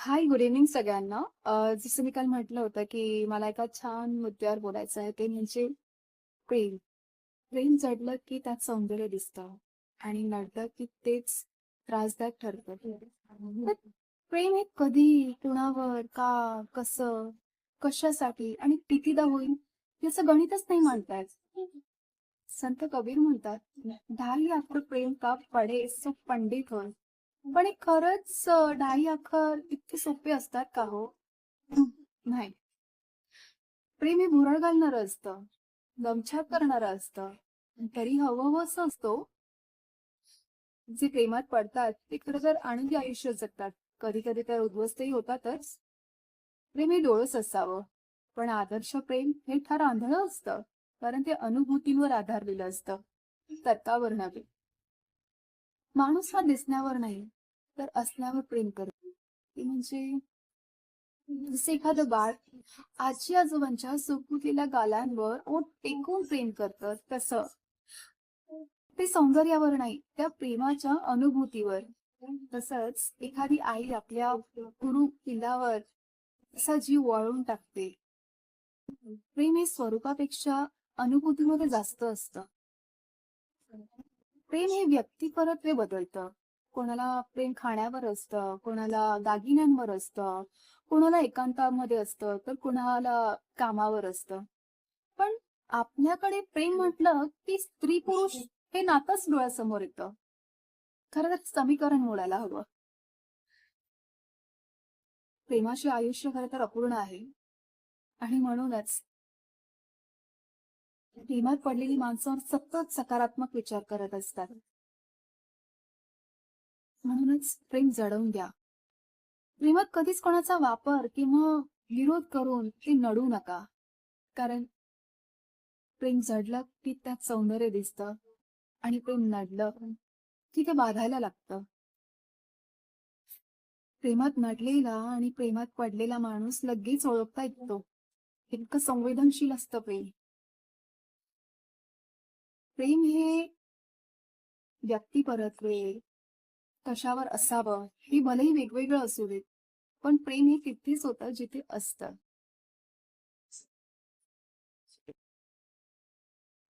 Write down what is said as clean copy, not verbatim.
हाय, good evening सगळ्यांना. जसं मी काल म्हटलं होतं, की मला एका छान मुद्द्यावर बोलायचं आहे, ते म्हणजे प्रेम. प्रेम जडलं की त्यात सौंदर्य दिसतं आणि नडलं की तेच त्रासदायक ठरतं. तर प्रेम हे कधी, कुणावर, का, कसं, कशासाठी आणि कितीदा होईल, याचं गणितच नाही मांडता येत. संत कबीर म्हणतात, "ढाई अक्र प्रेम का पढे सो पंडित होय." पण हे खरंच ढाई अक्षर इतके सोपे असतात का हो? नाही. प्रेम हे भुरळ घालणारं असतं, दमछाक करणारं असतं. तरी हवंहवंसं असतो. जे प्रेमात पडतात ते खरं तर आनंदी आयुष्य जगतात. कधी-कधी तर उद्ध्वस्तही होतातच. प्रेम हे डोळस असावं, पण आदर्श प्रेम हे फार आंधळं असतं. कारण ते अनुभूतींवर आधारलेलं असतं, तर्कावर नव्हे. माणूस हा दिसण्यावर नाही, तर असण्यावर प्रेम करतो. ते म्हणजे जसे एखादं बाळ आजी-आजोबांच्या सुकलेल्या गालांवर ओठ टेकवून प्रेम करतं तसं. ते सौंदर्यावर नाही, त्या प्रेमाच्या अनुभूतीवर. तसंच एखादी आई आपल्या गुरु पिलावर असा जीव वाळून टाकते. प्रेम हे स्वरूपापेक्षा अनुभूतीमध्ये जास्त असतं. प्रेम हे व्यक्तिपरत्वे बदलतं. कोणाला प्रेम खाण्यावर असतं, कोणाला दागिन्यांवर असतं, कोणाला एकांतामध्ये असतं, तर कोणाला कामावर असतं. पण आपल्याकडे प्रेम म्हटलं की स्त्री-पुरुष हे नातंच डोळ्यासमोर येतं. खरं तर समीकरण मोडायला हवं. प्रेमाचे आयुष्य खरं तर अपूर्ण आहे आणि म्हणूनच प्रेमात पडलेली माणसं सतत सकारात्मक विचार करत असतात. म्हणूनच प्रेम जडवून द्या. प्रेमात कधीच कोणाचा वापर किंवा विरोध करून ते नडू नका. कारण प्रेम जडलं की त्यात सौंदर्य दिसतं आणि प्रेम नडलं की ते बाधायला लागतं. प्रेमात नडलेला आणि प्रेमात पडलेला माणूस लगेच ओळखता येतो. इतकं संवेदनशील असतं प्रेम. प्रेम हे व्यक्तिपरत्वे, कशावर असावं, हे भलेही वेगवेगळं असू देत. पण प्रेम हे तिथेच होतं जिथे असतं.